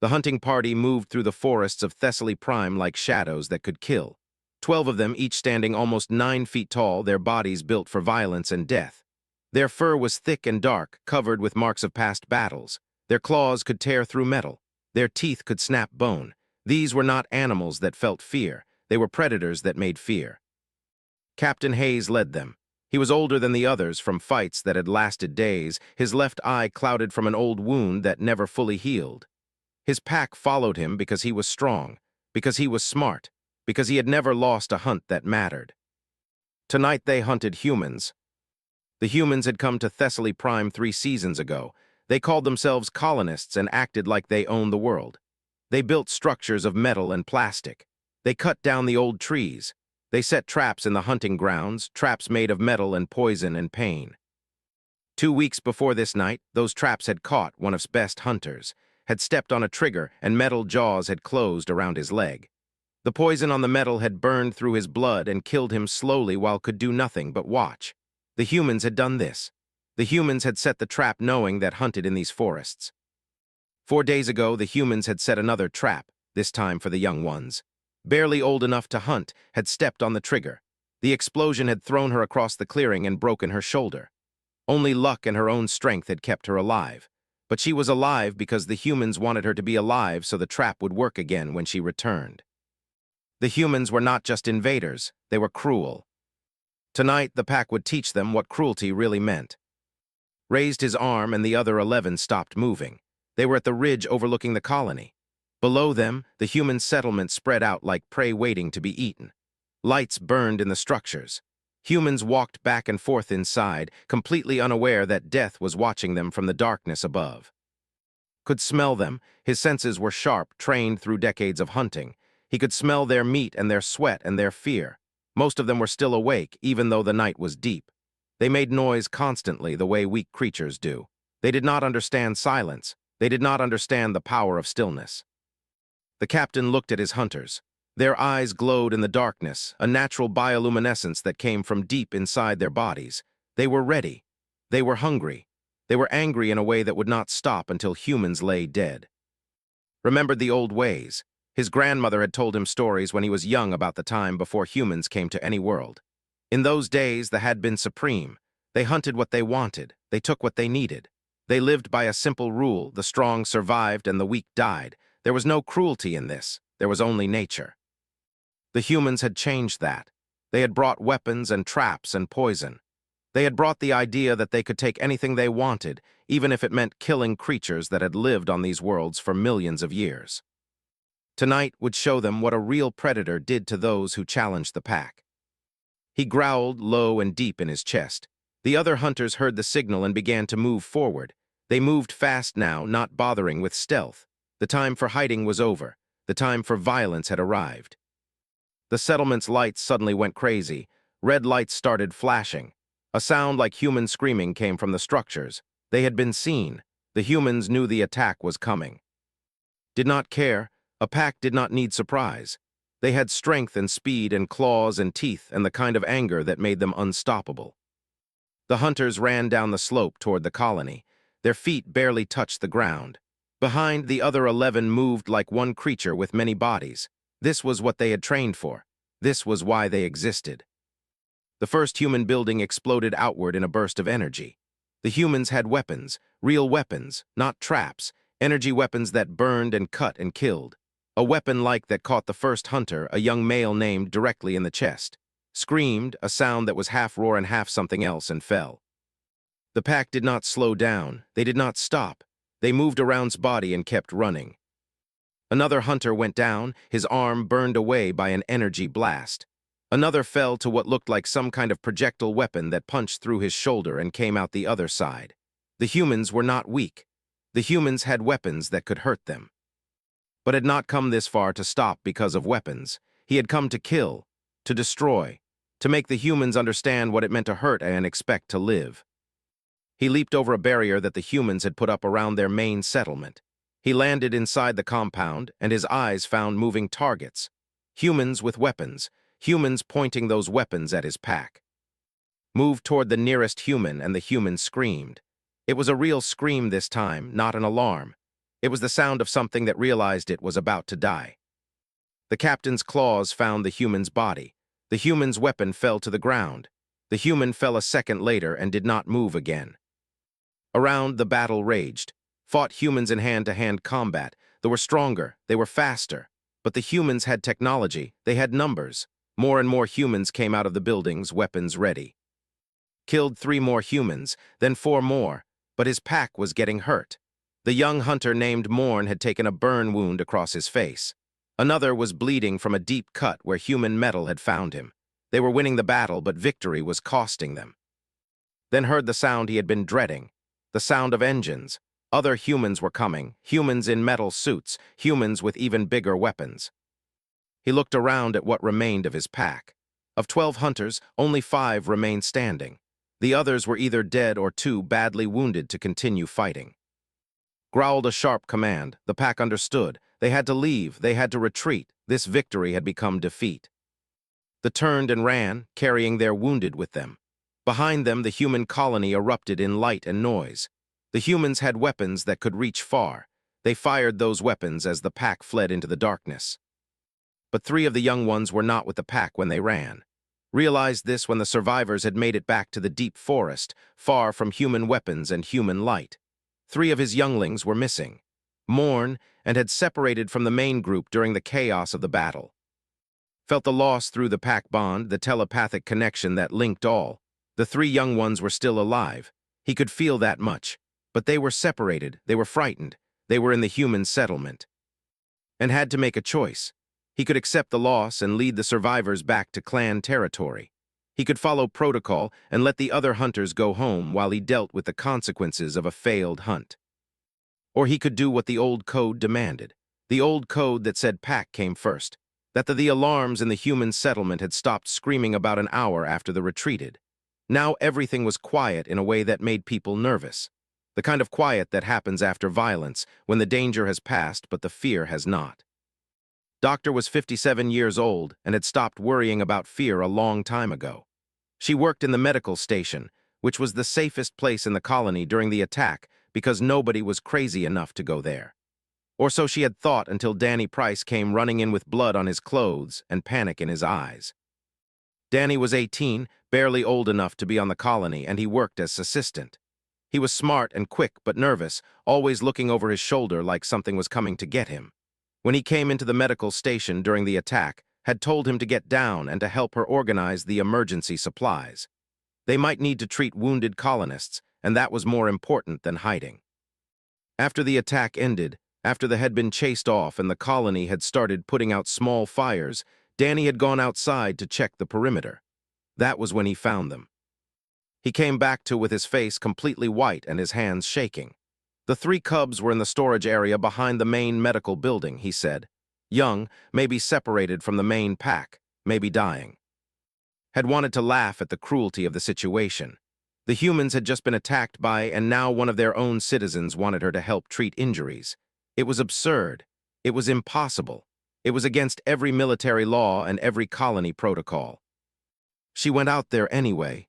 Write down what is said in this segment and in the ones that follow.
The hunting party moved through the forests of Thessaly Prime like shadows that could kill. 12 of them, each standing almost 9 feet tall, their bodies built for violence and death. Their fur was thick and dark, covered with marks of past battles. Their claws could tear through metal. Their teeth could snap bone. These were not animals that felt fear. They were predators that made fear. Captain Hayes led them. He was older than the others from fights that had lasted days, his left eye clouded from an old wound that never fully healed. His pack followed him because he was strong, because he was smart, because he had never lost a hunt that mattered. Tonight they hunted humans. The humans had come to Thessaly Prime 3 seasons ago. They called themselves colonists and acted like they owned the world. They built structures of metal and plastic. They cut down the old trees. They set traps in the hunting grounds, traps made of metal and poison and pain. 2 weeks before this night, those traps had caught one of its best hunters, had stepped on a trigger, and metal jaws had closed around his leg. The poison on the metal had burned through his blood and killed him slowly while could do nothing but watch. The humans had done this. The humans had set the trap knowing that hunted in these forests. 4 days ago, the humans had set another trap, this time for the young ones. Barely old enough to hunt, had stepped on the trigger. The explosion had thrown her across the clearing and broken her shoulder. Only luck and her own strength had kept her alive. But she was alive because the humans wanted her to be alive so the trap would work again when she returned. The humans were not just invaders, they were cruel. Tonight, the pack would teach them what cruelty really meant. Raised his arm and the other 11 stopped moving. They were at the ridge overlooking the colony. Below them, the human settlement spread out like prey waiting to be eaten. Lights burned in the structures. Humans walked back and forth inside, completely unaware that death was watching them from the darkness above. Could smell them. His senses were sharp, trained through decades of hunting. He could smell their meat and their sweat and their fear. Most of them were still awake, even though the night was deep. They made noise constantly, the way weak creatures do. They did not understand silence. They did not understand the power of stillness. The captain looked at his hunters. Their eyes glowed in the darkness, a natural bioluminescence that came from deep inside their bodies. They were ready. They were hungry. They were angry in a way that would not stop until humans lay dead. Remembered the old ways. His grandmother had told him stories when he was young about the time before humans came to any world. In those days, the had been supreme. They hunted what they wanted. They took what they needed. They lived by a simple rule: the strong survived and the weak died. There was no cruelty in this. There was only nature. The humans had changed that. They had brought weapons and traps and poison. They had brought the idea that they could take anything they wanted, even if it meant killing creatures that had lived on these worlds for millions of years. Tonight would show them what a real predator did to those who challenged the pack. He growled low and deep in his chest. The other hunters heard the signal and began to move forward. They moved fast now, not bothering with stealth. The time for hiding was over. The time for violence had arrived. The settlement's lights suddenly went crazy. Red lights started flashing. A sound like human screaming came from the structures. They had been seen. The humans knew the attack was coming. Did not care. A pack did not need surprise. They had strength and speed and claws and teeth and the kind of anger that made them unstoppable. The hunters ran down the slope toward the colony. Their feet barely touched the ground. Behind, the other 11 moved like one creature with many bodies. This was what they had trained for. This was why they existed. The first human building exploded outward in a burst of energy. The humans had weapons, real weapons, not traps, energy weapons that burned and cut and killed. A weapon like that caught the first hunter, a young male named, directly in the chest. Screamed, a sound that was half roar and half something else, and fell. The pack did not slow down. They did not stop. They moved around's body and kept running. Another hunter went down, his arm burned away by an energy blast. Another fell to what looked like some kind of projectile weapon that punched through his shoulder and came out the other side. The humans were not weak. The humans had weapons that could hurt them. But had not come this far to stop because of weapons. He had come to kill, to destroy, to make the humans understand what it meant to hurt and expect to live. He leaped over a barrier that the humans had put up around their main settlement. He landed inside the compound, and his eyes found moving targets. Humans with weapons, humans pointing those weapons at his pack. Moved toward the nearest human, and the human screamed. It was a real scream this time, not an alarm. It was the sound of something that realized it was about to die. The captain's claws found the human's body. The human's weapon fell to the ground. The human fell a second later and did not move again. Around, the battle raged. Fought humans in hand-to-hand combat. They were stronger, they were faster. But the humans had technology, they had numbers. More and more humans came out of the buildings, weapons ready. Killed 3 more humans, then 4 more, but his pack was getting hurt. The young hunter named Morn had taken a burn wound across his face. Another was bleeding from a deep cut where human metal had found him. They were winning the battle, but victory was costing them. Then heard the sound he had been dreading, the sound of engines. Other humans were coming, humans in metal suits, humans with even bigger weapons. He looked around at what remained of his pack. Of 12 hunters, only 5 remained standing. The others were either dead or too badly wounded to continue fighting. Growled a sharp command. The pack understood. They had to leave, they had to retreat. This victory had become defeat. They turned and ran, carrying their wounded with them. Behind them, the human colony erupted in light and noise. The humans had weapons that could reach far. They fired those weapons as the pack fled into the darkness. But 3 of the young ones were not with the pack when they ran. Realized this when the survivors had made it back to the deep forest, far from human weapons and human light. 3 of his younglings were missing. Morn, and had separated from the main group during the chaos of the battle. Felt the loss through the pack bond, the telepathic connection that linked all. The 3 young ones were still alive. He could feel that much. But they were separated, they were frightened, they were in the human settlement. And had to make a choice. He could accept the loss and lead the survivors back to clan territory. He could follow protocol and let the other hunters go home while he dealt with the consequences of a failed hunt. Or he could do what the old code demanded. The old code that said pack came first. That the alarms in the human settlement had stopped screaming about an hour after they retreated. Now everything was quiet in a way that made people nervous. The kind of quiet that happens after violence, when the danger has passed but the fear has not. Doctor was 57 years old and had stopped worrying about fear a long time ago. She worked in the medical station, which was the safest place in the colony during the attack because nobody was crazy enough to go there. Or so she had thought until Danny Price came running in with blood on his clothes and panic in his eyes. Danny was 18, barely old enough to be on the colony, and he worked as assistant. He was smart and quick but nervous, always looking over his shoulder like something was coming to get him. When he came into the medical station during the attack, had told him to get down and to help her organize the emergency supplies. They might need to treat wounded colonists, and that was more important than hiding. After the attack ended, after they had been chased off and the colony had started putting out small fires, Danny had gone outside to check the perimeter. That was when he found them. He came back with his face completely white and his hands shaking. The 3 cubs were in the storage area behind the main medical building, he said. Young, maybe separated from the main pack, maybe dying. Had wanted to laugh at the cruelty of the situation. The humans had just been attacked by, and now one of their own citizens wanted her to help treat injuries. It was absurd. It was impossible. It was against every military law and every colony protocol. She went out there anyway.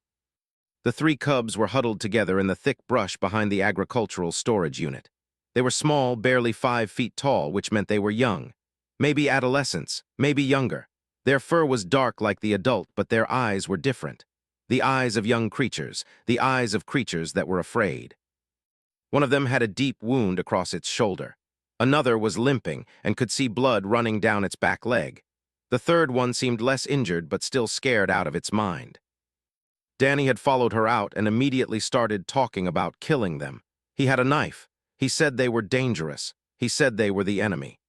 The 3 cubs were huddled together in the thick brush behind the agricultural storage unit. They were small, barely 5 feet tall, which meant they were young. Maybe adolescents, maybe younger. Their fur was dark like the adult, but their eyes were different. The eyes of young creatures, the eyes of creatures that were afraid. One of them had a deep wound across its shoulder. Another was limping and could see blood running down its back leg. The third one seemed less injured but still scared out of its mind. Danny had followed her out and immediately started talking about killing them. He had a knife. He said they were dangerous. He said they were the enemy.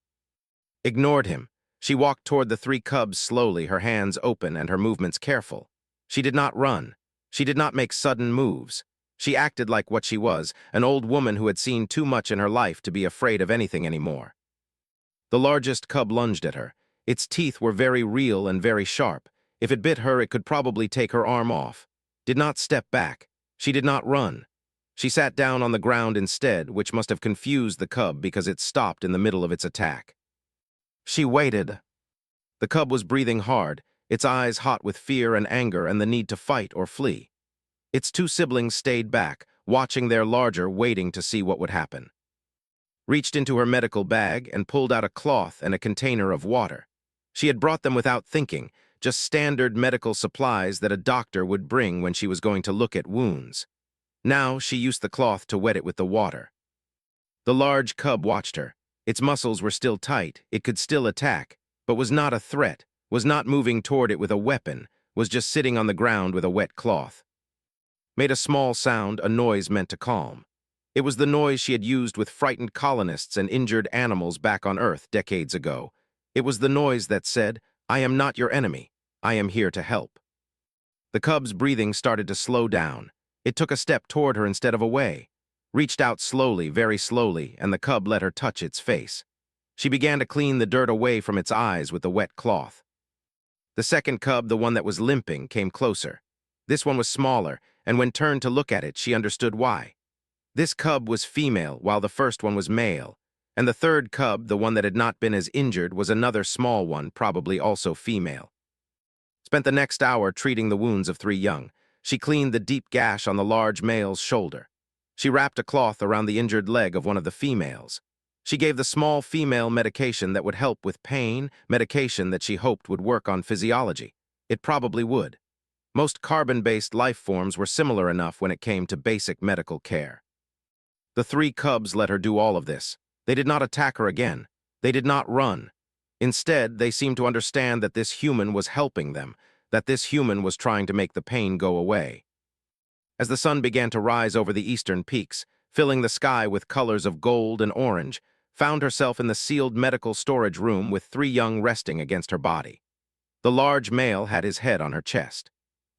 Ignored him. She walked toward the 3 cubs slowly, her hands open and her movements careful. She did not run. She did not make sudden moves. She acted like what she was, an old woman who had seen too much in her life to be afraid of anything anymore. The largest cub lunged at her. Its teeth were very real and very sharp. If it bit her, it could probably take her arm off. Did not step back. She did not run. She sat down on the ground instead, which must have confused the cub because it stopped in the middle of its attack. She waited. The cub was breathing hard, its eyes hot with fear and anger and the need to fight or flee. Its 2 siblings stayed back, watching their larger, waiting to see what would happen. reached into her medical bag and pulled out a cloth and a container of water. She had brought them without thinking, just standard medical supplies that a doctor would bring when she was going to look at wounds. Now she used the cloth to wet it with the water. The large cub watched her. Its muscles were still tight, it could still attack, but was not a threat, was not moving toward it with a weapon, was just sitting on the ground with a wet cloth. Made a small sound, a noise meant to calm. It was the noise she had used with frightened colonists and injured animals back on Earth decades ago. It was the noise that said, "I am not your enemy. I am here to help." The cub's breathing started to slow down. It took a step toward her instead of away. Reached out slowly, very slowly, and the cub let her touch its face. She began to clean the dirt away from its eyes with the wet cloth. The second cub, the one that was limping, came closer. This one was smaller, and when turned to look at it, she understood why. This cub was female, while the first one was male, and the third cub, the one that had not been as injured, was another small one, probably also female. Spent the next hour treating the wounds of 3 young. She cleaned the deep gash on the large male's shoulder. She wrapped a cloth around the injured leg of one of the females. She gave the small female medication that would help with pain, medication that she hoped would work on physiology. It probably would. Most carbon-based life forms were similar enough when it came to basic medical care. The 3 cubs let her do all of this. They did not attack her again. They did not run. Instead, they seemed to understand that this human was helping them, that this human was trying to make the pain go away. As the sun began to rise over the eastern peaks, filling the sky with colors of gold and orange, found herself in the sealed medical storage room with 3 young resting against her body. The large male had his head on her chest.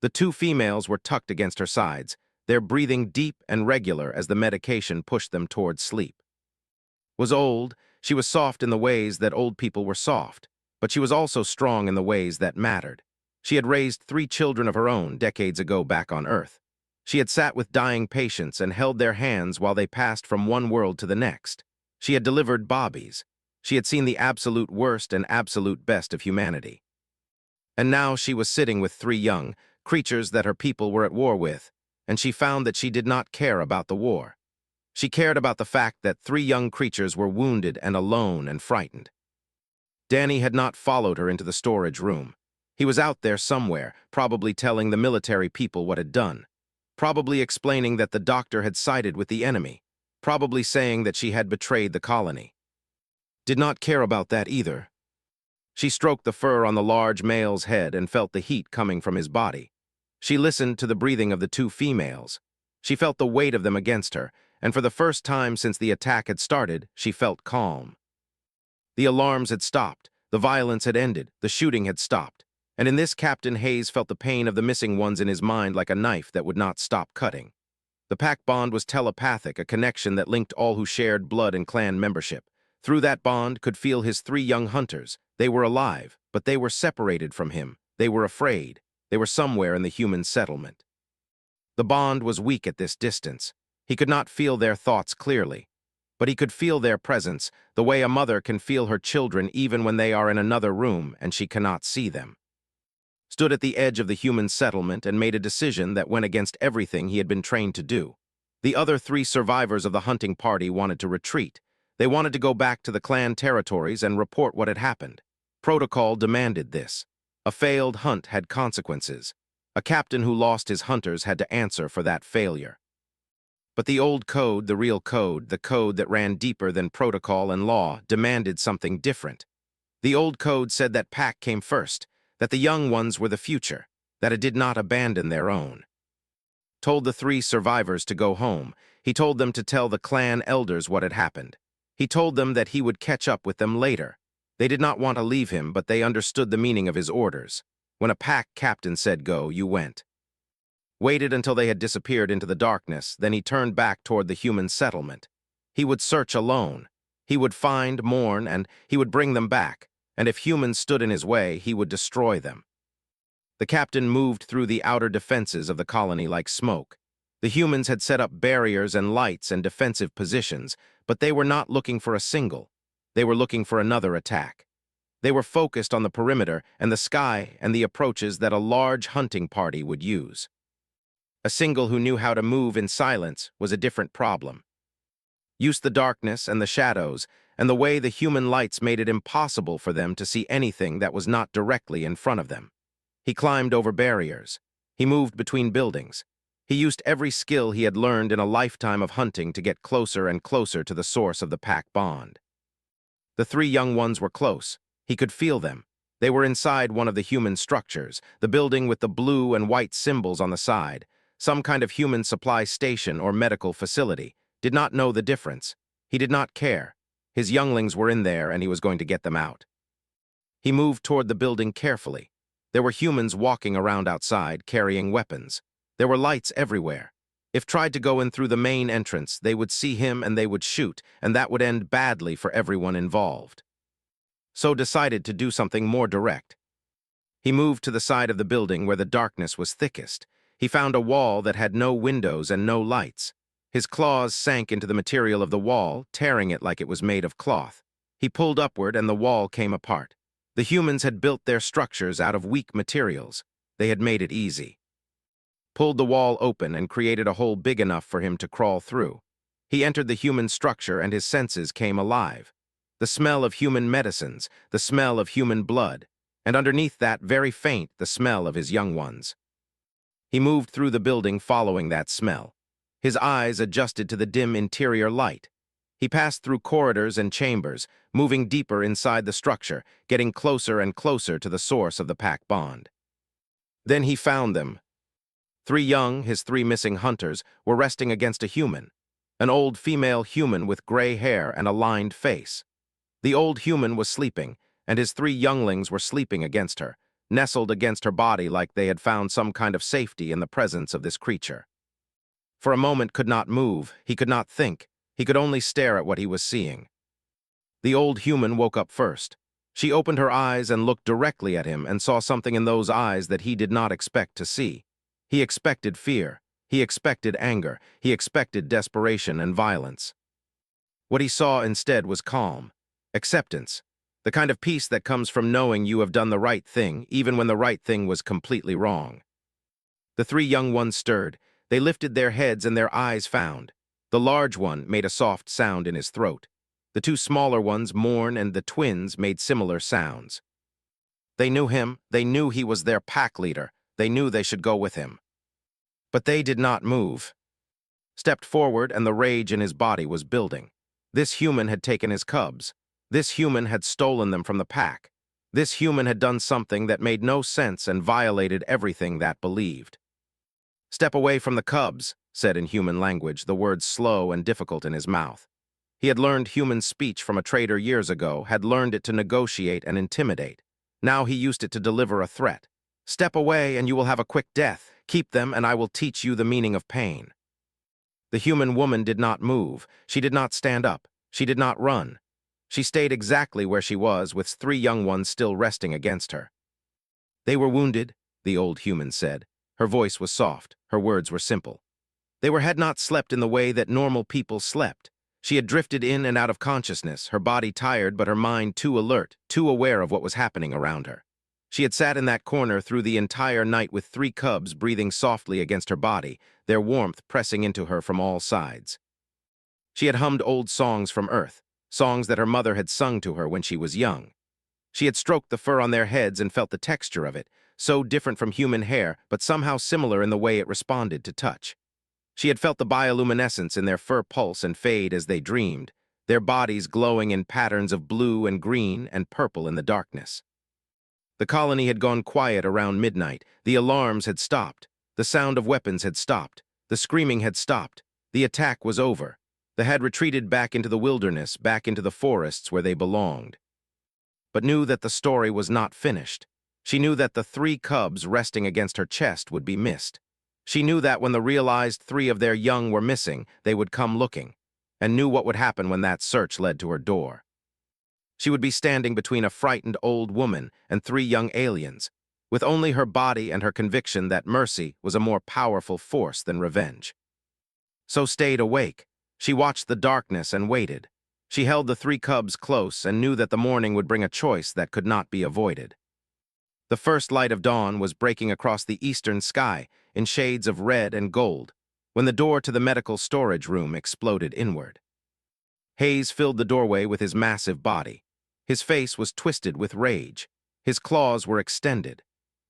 The 2 females were tucked against her sides, their breathing deep and regular as the medication pushed them towards sleep. Was old, she was soft in the ways that old people were soft, but she was also strong in the ways that mattered. She had raised 3 children of her own decades ago back on Earth. She had sat with dying patients and held their hands while they passed from one world to the next. She had delivered bobbies. She had seen the absolute worst and absolute best of humanity. And now she was sitting with 3 young, creatures that her people were at war with, and she found that she did not care about the war. She cared about the fact that 3 young creatures were wounded and alone and frightened. Danny had not followed her into the storage room. He was out there somewhere, probably telling the military people what had done. Probably explaining that the doctor had sided with the enemy. Probably saying that she had betrayed the colony. Did not care about that either. She stroked the fur on the large male's head and felt the heat coming from his body. She listened to the breathing of the 2 females. She felt the weight of them against her, and for the first time since the attack had started, she felt calm. The alarms had stopped, the violence had ended, the shooting had stopped, and in this Captain Hayes felt the pain of the missing ones in his mind like a knife that would not stop cutting. The pack bond was telepathic, a connection that linked all who shared blood and clan membership. Through that bond could feel his 3 young hunters. They were alive, but they were separated from him. They were afraid. They were somewhere in the human settlement. The bond was weak at this distance. He could not feel their thoughts clearly, but he could feel their presence, the way a mother can feel her children even when they are in another room and she cannot see them. Stood at the edge of the human settlement and made a decision that went against everything he had been trained to do. The other 3 survivors of the hunting party wanted to retreat. They wanted to go back to the clan territories and report what had happened. Protocol demanded this. A failed hunt had consequences. A captain who lost his hunters had to answer for that failure. But the old code, the real code, the code that ran deeper than protocol and law, demanded something different. The old code said that pack came first, that the young ones were the future, that it did not abandon their own. Told the 3 survivors to go home. He told them to tell the clan elders what had happened. He told them that he would catch up with them later. They did not want to leave him, but they understood the meaning of his orders. When a pack captain said go, you went. Waited until they had disappeared into the darkness, then he turned back toward the human settlement. He would search alone. He would find, mourn, and he would bring them back, and if humans stood in his way, he would destroy them. The captain moved through the outer defenses of the colony like smoke. The humans had set up barriers and lights and defensive positions, but they were not looking for a single. They were looking for another attack. They were focused on the perimeter and the sky and the approaches that a large hunting party would use. A single who knew how to move in silence was a different problem. used the darkness and the shadows, and the way the human lights made it impossible for them to see anything that was not directly in front of them. He climbed over barriers. He moved between buildings. He used every skill he had learned in a lifetime of hunting to get closer and closer to the source of the pack bond. The three young ones were close. He could feel them. They were inside one of the human structures, the building with the blue and white symbols on the side, some kind of human supply station or medical facility. Did not know the difference. He did not care. His younglings were in there and he was going to get them out. He moved toward the building carefully. There were humans walking around outside, carrying weapons. There were lights everywhere. If tried to go in through the main entrance, they would see him and they would shoot, and that would end badly for everyone involved. So decided to do something more direct. He moved to the side of the building where the darkness was thickest. He found a wall that had no windows and no lights. His claws sank into the material of the wall, tearing it like it was made of cloth. He pulled upward and the wall came apart. The humans had built their structures out of weak materials. They had made it easy. Pulled the wall open and created a hole big enough for him to crawl through. He entered the human structure and his senses came alive. The smell of human medicines, the smell of human blood, and underneath that, very faint, the smell of his young ones. He moved through the building following that smell. His eyes adjusted to the dim interior light. He passed through corridors and chambers, moving deeper inside the structure, getting closer and closer to the source of the pack bond. Then he found them. His three missing hunters, were resting against a human, an old female human with gray hair and a lined face. The old human was sleeping, and his three younglings were sleeping against her, nestled against her body like they had found some kind of safety in the presence of this creature. For a moment could not move, he could not think, he could only stare at what he was seeing. The old human woke up first. She opened her eyes and looked directly at him and saw something in those eyes that he did not expect to see. He expected fear, he expected anger, he expected desperation and violence. What he saw instead was calm, acceptance, the kind of peace that comes from knowing you have done the right thing, even when the right thing was completely wrong. The three young ones stirred. They lifted their heads and their eyes found. The large one made a soft sound in his throat. The two smaller ones, Morn and the twins, made similar sounds. They knew him, they knew he was their pack leader. They knew they should go with him. But they did not move. Stepped forward and the rage in his body was building. This human had taken his cubs. This human had stolen them from the pack. This human had done something that made no sense and violated everything that believed. "Step away from the cubs," said in human language, the words slow and difficult in his mouth. He had learned human speech from a trader years ago, had learned it to negotiate and intimidate. Now he used it to deliver a threat. "Step away and you will have a quick death. Keep them and I will teach you the meaning of pain." The human woman did not move. She did not stand up. She did not run. She stayed exactly where she was, with three young ones still resting against her. "They were wounded," the old human said. Her voice was soft. Her words were simple. Had not slept in the way that normal people slept. She had drifted in and out of consciousness, her body tired but her mind too alert, too aware of what was happening around her. She had sat in that corner through the entire night with three cubs breathing softly against her body, their warmth pressing into her from all sides. She had hummed old songs from Earth, songs that her mother had sung to her when she was young. She had stroked the fur on their heads and felt the texture of it, so different from human hair, but somehow similar in the way it responded to touch. She had felt the bioluminescence in their fur pulse and fade as they dreamed, their bodies glowing in patterns of blue and green and purple in the darkness. The colony had gone quiet around midnight. The alarms had stopped. The sound of weapons had stopped. The screaming had stopped. The attack was over. They had retreated back into the wilderness, back into the forests where they belonged. But knew that the story was not finished. She knew that the three cubs resting against her chest would be missed. She knew that when they realized three of their young were missing, they would come looking, and knew what would happen when that search led to her door. She would be standing between a frightened old woman and three young aliens, with only her body and her conviction that mercy was a more powerful force than revenge. So stayed awake. She watched the darkness and waited. She held the three cubs close and knew that the morning would bring a choice that could not be avoided. The first light of dawn was breaking across the eastern sky in shades of red and gold when the door to the medical storage room exploded inward. Hayes filled the doorway with his massive body. His face was twisted with rage. His claws were extended.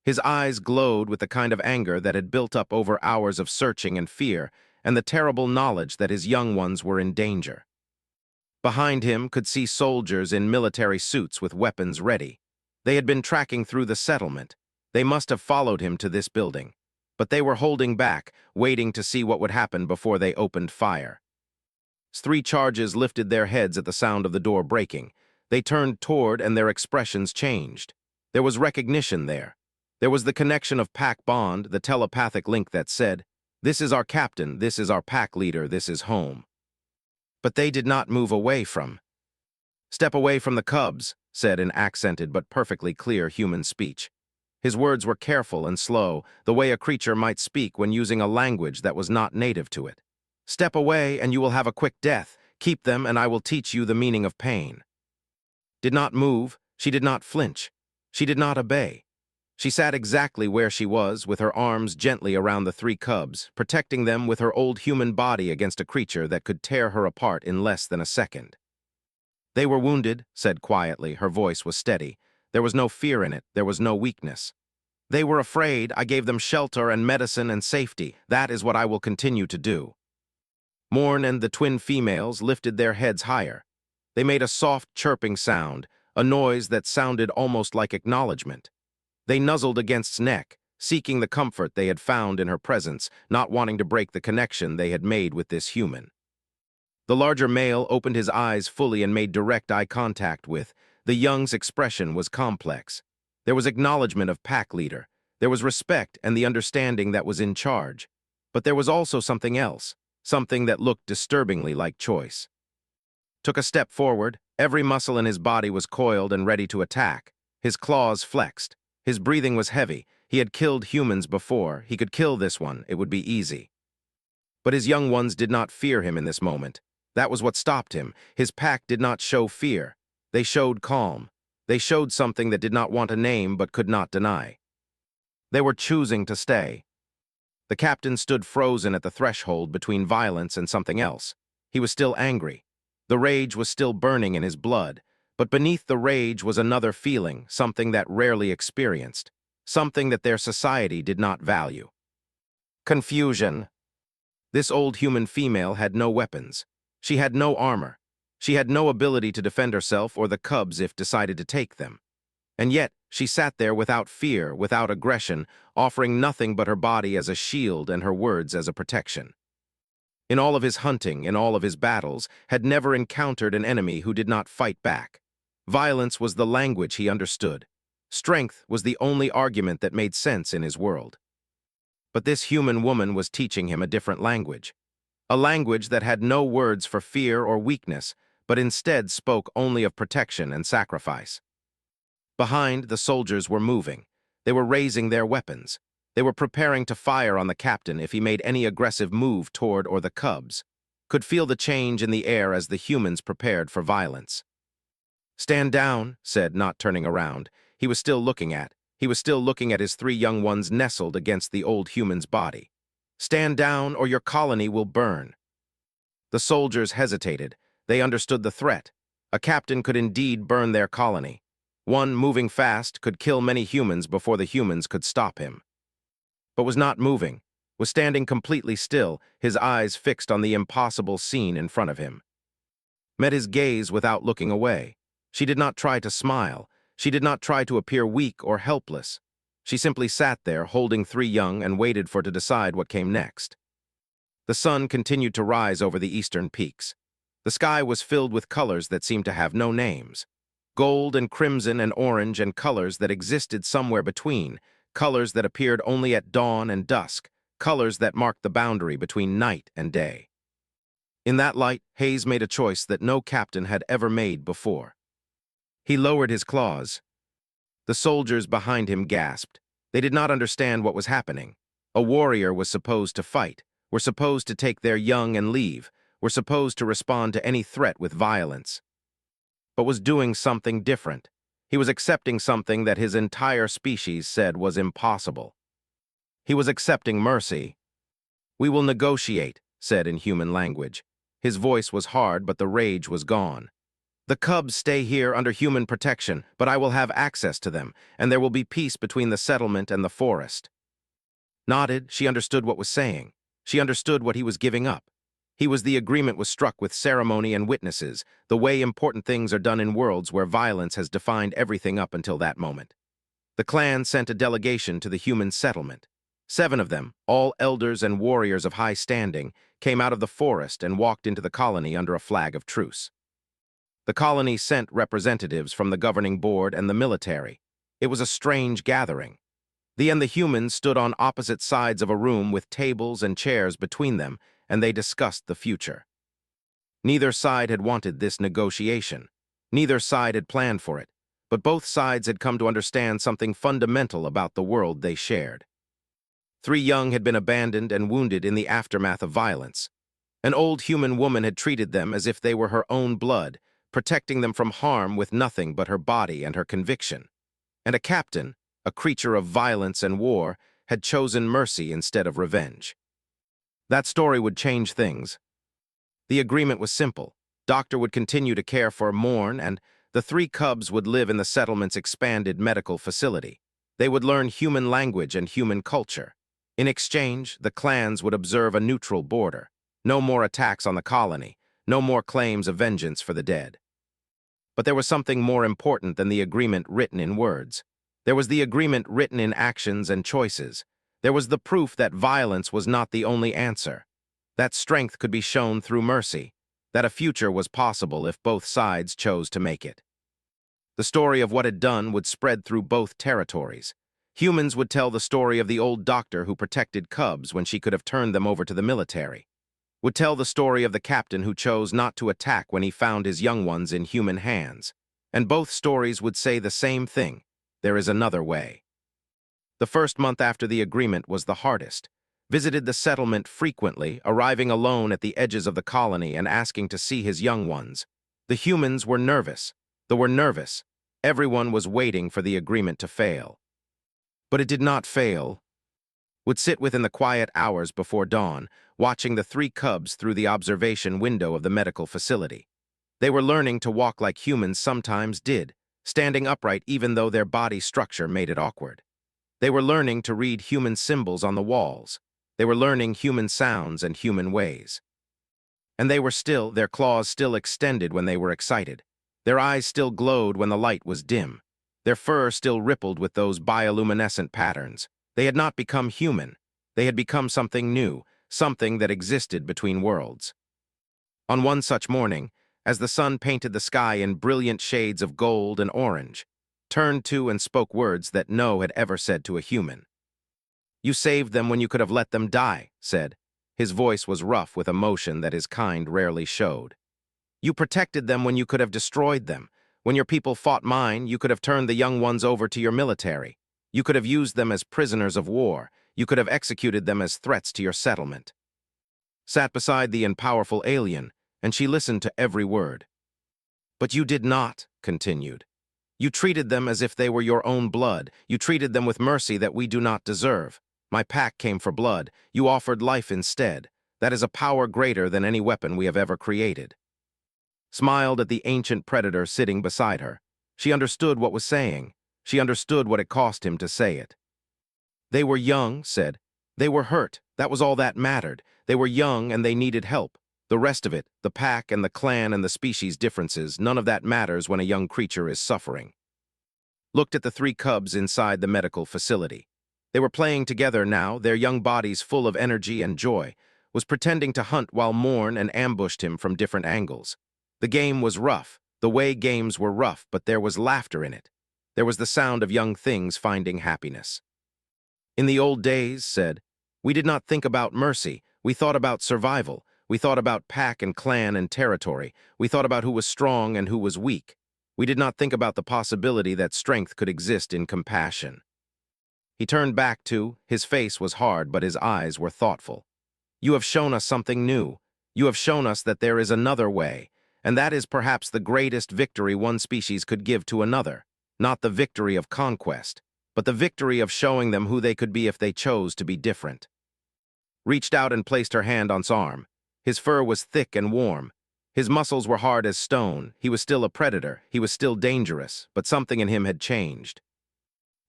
His eyes glowed with the kind of anger that had built up over hours of searching and fear, and the terrible knowledge that his young ones were in danger. Behind him could see soldiers in military suits with weapons ready. They had been tracking through the settlement. They must have followed him to this building. But they were holding back, waiting to see what would happen before they opened fire. 3 charges lifted their heads at the sound of the door breaking. They turned toward and their expressions changed. There was recognition there. There was the connection of pack bond, the telepathic link that said, "This is our captain, this is our pack leader, this is home." But they did not move away from. "Step away from the cubs," said an accented but perfectly clear human speech. His words were careful and slow, the way a creature might speak when using a language that was not native to it. "Step away and you will have a quick death. Keep them and I will teach you the meaning of pain." Did not move, she did not flinch. She did not obey. She sat exactly where she was, with her arms gently around the 3 cubs, protecting them with her old human body against a creature that could tear her apart in less than a second. "They were wounded," said quietly, her voice was steady. There was no fear in it, there was no weakness. "They were afraid, I gave them shelter and medicine and safety. That is what I will continue to do." Morn and the twin females lifted their heads higher. They made a soft chirping sound, a noise that sounded almost like acknowledgement. They nuzzled against's neck, seeking the comfort they had found in her presence, not wanting to break the connection they had made with this human. The larger male opened his eyes fully and made direct eye contact with. The young's expression was complex. There was acknowledgement of pack leader. There was respect and the understanding that was in charge. But there was also something else, something that looked disturbingly like choice. Took a step forward, every muscle in his body was coiled and ready to attack. His claws flexed. His breathing was heavy. He had killed humans before. He could kill this one. It would be easy. But his young ones did not fear him in this moment. That was what stopped him. His pack did not show fear. They showed calm. They showed something that did not want a name but could not deny. They were choosing to stay. The captain stood frozen at the threshold between violence and something else. He was still angry. The rage was still burning in his blood. But beneath the rage was another feeling, something that rarely experienced, something that their society did not value. Confusion. This old human female had no weapons. She had no armor. She had no ability to defend herself or the cubs if decided to take them. And yet, she sat there without fear, without aggression, offering nothing but her body as a shield and her words as a protection. In all of his hunting, in all of his battles, had never encountered an enemy who did not fight back. Violence was the language he understood. Strength was the only argument that made sense in his world. But this human woman was teaching him a different language. A language that had no words for fear or weakness, but instead spoke only of protection and sacrifice. Behind, the soldiers were moving. They were raising their weapons. They were preparing to fire on the captain if he made any aggressive move toward or the cubs. Could feel the change in the air as the humans prepared for violence. "Stand down," said, not turning around. He was still looking at his 3 young ones nestled against the old human's body. "Stand down or your colony will burn." The soldiers hesitated. They understood the threat. A captain could indeed burn their colony. One, moving fast, could kill many humans before the humans could stop him. But was not moving, was standing completely still, his eyes fixed on the impossible scene in front of him. Met his gaze without looking away. She did not try to smile. She did not try to appear weak or helpless. She simply sat there, holding 3 young, and waited for to decide what came next. The sun continued to rise over the eastern peaks. The sky was filled with colors that seemed to have no names. Gold and crimson and orange and colors that existed somewhere between, colors that appeared only at dawn and dusk, colors that marked the boundary between night and day. In that light, Hayes made a choice that no captain had ever made before. He lowered his claws. The soldiers behind him gasped. They did not understand what was happening. A warrior was supposed to fight, were supposed to take their young and leave, were supposed to respond to any threat with violence. But was doing something different. He was accepting something that his entire species said was impossible. He was accepting mercy. "We will negotiate," said in human language. His voice was hard, but the rage was gone. "The cubs stay here under human protection, but I will have access to them, and there will be peace between the settlement and the forest." Nodded, she understood what was saying. She understood what he was giving up. The agreement was struck with ceremony and witnesses, the way important things are done in worlds where violence has defined everything up until that moment. The clan sent a delegation to the human settlement. 7 of them, all elders and warriors of high standing, came out of the forest and walked into the colony under a flag of truce. The colony sent representatives from the governing board and the military. It was a strange gathering. The humans stood on opposite sides of a room with tables and chairs between them, and they discussed the future. Neither side had wanted this negotiation. Neither side had planned for it, but both sides had come to understand something fundamental about the world they shared. 3 young had been abandoned and wounded in the aftermath of violence. An old human woman had treated them as if they were her own blood, protecting them from harm with nothing but her body and her conviction. And a captain, a creature of violence and war, had chosen mercy instead of revenge. That story would change things. The agreement was simple. Doctor would continue to care for Morn, and the 3 cubs would live in the settlement's expanded medical facility. They would learn human language and human culture. In exchange, the clans would observe a neutral border. No more attacks on the colony, no more claims of vengeance for the dead. But there was something more important than the agreement written in words. There was the agreement written in actions and choices. There was the proof that violence was not the only answer, that strength could be shown through mercy, that a future was possible if both sides chose to make it. The story of what had done would spread through both territories. Humans would tell the story of the old doctor who protected cubs when she could have turned them over to the military. Would tell the story of the captain who chose not to attack when he found his young ones in human hands. And both stories would say the same thing: there is another way. The first month after the agreement was the hardest. Visited the settlement frequently, arriving alone at the edges of the colony and asking to see his young ones. The humans were nervous. They were nervous. Everyone was waiting for the agreement to fail. But it did not fail. Would sit within the quiet hours before dawn, watching the 3 cubs through the observation window of the medical facility. They were learning to walk like humans sometimes did, standing upright even though their body structure made it awkward. They were learning to read human symbols on the walls. They were learning human sounds and human ways. And they were still, their claws still extended when they were excited. Their eyes still glowed when the light was dim. Their fur still rippled with those bioluminescent patterns. They had not become human. They had become something new, something that existed between worlds. On one such morning, as the sun painted the sky in brilliant shades of gold and orange, turned to and spoke words that no had ever said to a human. "You saved them when you could have let them die," said. His voice was rough with emotion that his kind rarely showed. "You protected them when you could have destroyed them. When your people fought mine, you could have turned the young ones over to your military. You could have used them as prisoners of war. You could have executed them as threats to your settlement." Sat beside the powerful alien, and she listened to every word. "But you did not," continued. "You treated them as if they were your own blood. You treated them with mercy that we do not deserve. My pack came for blood. You offered life instead. That is a power greater than any weapon we have ever created." Smiled at the ancient predator sitting beside her. She understood what was saying. She understood what it cost him to say it. "They were young," said. "They were hurt. That was all that mattered. They were young and they needed help. The rest of it, the pack and the clan and the species differences, none of that matters when a young creature is suffering." Looked at the 3 cubs inside the medical facility. They were playing together now, their young bodies full of energy and joy, was pretending to hunt while Morn and ambushed him from different angles. The game was rough, the way games were rough, but there was laughter in it. There was the sound of young things finding happiness. "In the old days," said, "we did not think about mercy. We thought about survival. We thought about pack and clan and territory. We thought about who was strong and who was weak. We did not think about the possibility that strength could exist in compassion." He turned back to, his face was hard, but his eyes were thoughtful. "You have shown us something new. You have shown us that there is another way, and that is perhaps the greatest victory one species could give to another. Not the victory of conquest, but the victory of showing them who they could be if they chose to be different." Reached out and placed her hand on his arm. His fur was thick and warm. His muscles were hard as stone. He was still a predator. He was still dangerous, but something in him had changed.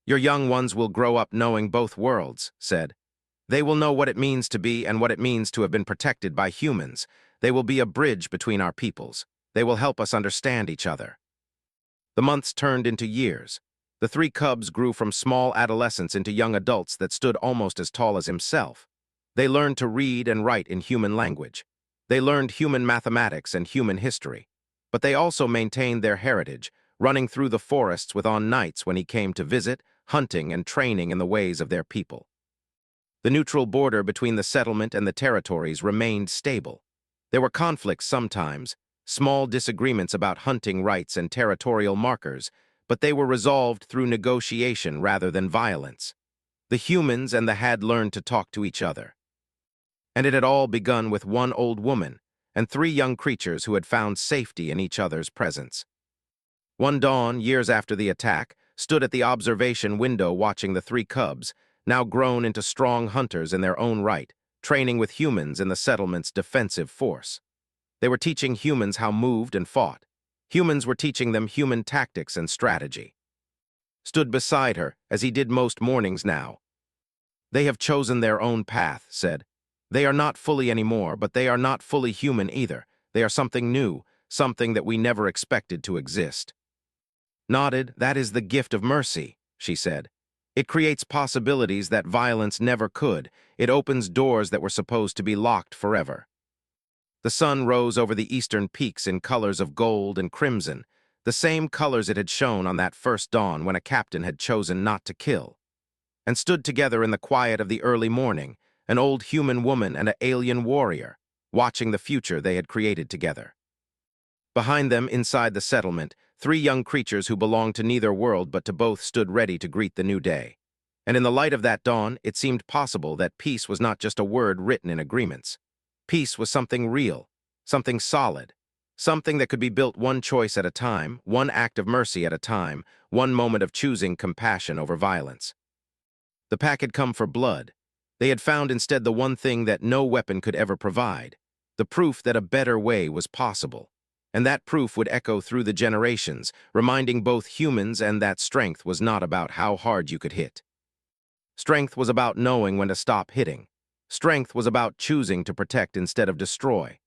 "Your young ones will grow up knowing both worlds," said. "They will know what it means to be and what it means to have been protected by humans. They will be a bridge between our peoples. They will help us understand each other." The months turned into years. The three cubs grew from small adolescents into young adults that stood almost as tall as himself. They learned to read and write in human language. They learned human mathematics and human history. But they also maintained their heritage, running through the forests with on nights when he came to visit, hunting and training in the ways of their people. The neutral border between the settlement and the territories remained stable. There were conflicts sometimes, small disagreements about hunting rights and territorial markers, but they were resolved through negotiation rather than violence. The humans and the had learned to talk to each other. And it had all begun with one old woman and three young creatures who had found safety in each other's presence. One dawn, years after the attack, stood at the observation window watching the three cubs, now grown into strong hunters in their own right, training with humans in the settlement's defensive force. They were teaching humans how moved and fought. Humans were teaching them human tactics and strategy. Stood beside her, as he did most mornings now. "They have chosen their own path," said. "They are not fully anymore, but they are not fully human either. They are something new, something that we never expected to exist." Nodded. "That is the gift of mercy," she said. "It creates possibilities that violence never could. It opens doors that were supposed to be locked forever." The sun rose over the eastern peaks in colors of gold and crimson, the same colors it had shown on that first dawn when a captain had chosen not to kill. And stood together in the quiet of the early morning, an old human woman and an alien warrior, watching the future they had created together. Behind them, inside the settlement, three young creatures who belonged to neither world but to both stood ready to greet the new day. And in the light of that dawn, it seemed possible that peace was not just a word written in agreements. Peace was something real, something solid, something that could be built one choice at a time, one act of mercy at a time, one moment of choosing compassion over violence. The pack had come for blood. They had found instead the one thing that no weapon could ever provide, the proof that a better way was possible. And that proof would echo through the generations, reminding both humans and that strength was not about how hard you could hit. Strength was about knowing when to stop hitting. Strength was about choosing to protect instead of destroy.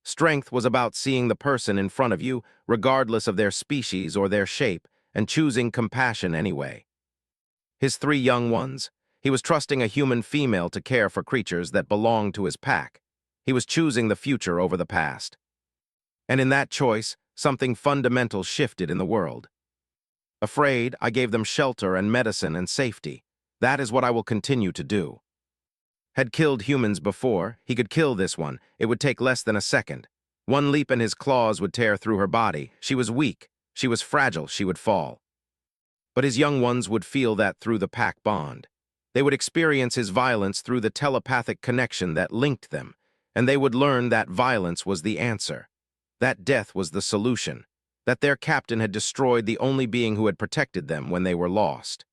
Strength was about seeing the person in front of you, regardless of their species or their shape, and choosing compassion anyway. His three young ones. He was trusting a human female to care for creatures that belonged to his pack. He was choosing the future over the past. And in that choice, something fundamental shifted in the world. Afraid, I gave them shelter and medicine and safety. That is what I will continue to do. Had killed humans before, he could kill this one. It would take less than a second. One leap and his claws would tear through her body. She was weak. She was fragile. She would fall. But his young ones would feel that through the pack bond. They would experience his violence through the telepathic connection that linked them, and they would learn that violence was the answer, that death was the solution, that their captain had destroyed the only being who had protected them when they were lost.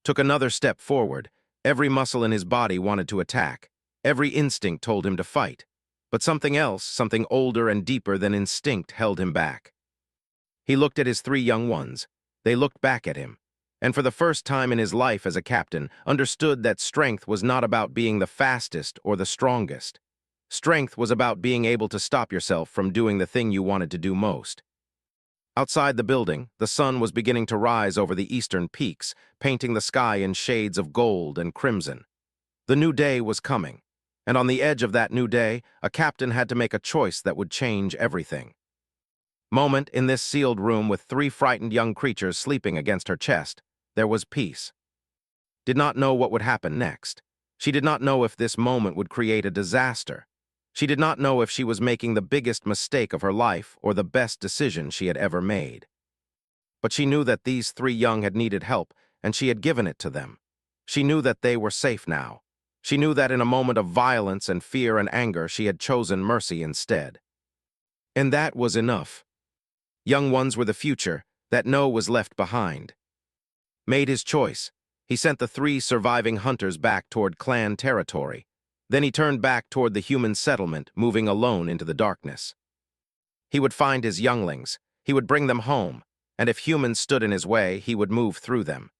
Took another step forward. Every muscle in his body wanted to attack. Every instinct told him to fight. But something else, something older and deeper than instinct, held him back. He looked at his three young ones. They looked back at him, and for the first time in his life as a captain, understood that strength was not about being the fastest or the strongest. Strength was about being able to stop yourself from doing the thing you wanted to do most. Outside the building, the sun was beginning to rise over the eastern peaks, painting the sky in shades of gold and crimson. The new day was coming, and on the edge of that new day, a captain had to make a choice that would change everything. Moment in this sealed room with three frightened young creatures sleeping against her chest, there was peace. Did not know what would happen next. She did not know if this moment would create a disaster. She did not know if she was making the biggest mistake of her life or the best decision she had ever made. But she knew that these three young had needed help, and she had given it to them. She knew that they were safe now. She knew that in a moment of violence and fear and anger, she had chosen mercy instead. And that was enough. Young ones were the future, that no was left behind. Made his choice. He sent the three surviving hunters back toward clan territory. Then he turned back toward the human settlement, moving alone into the darkness. He would find his younglings, he would bring them home, and if humans stood in his way, he would move through them.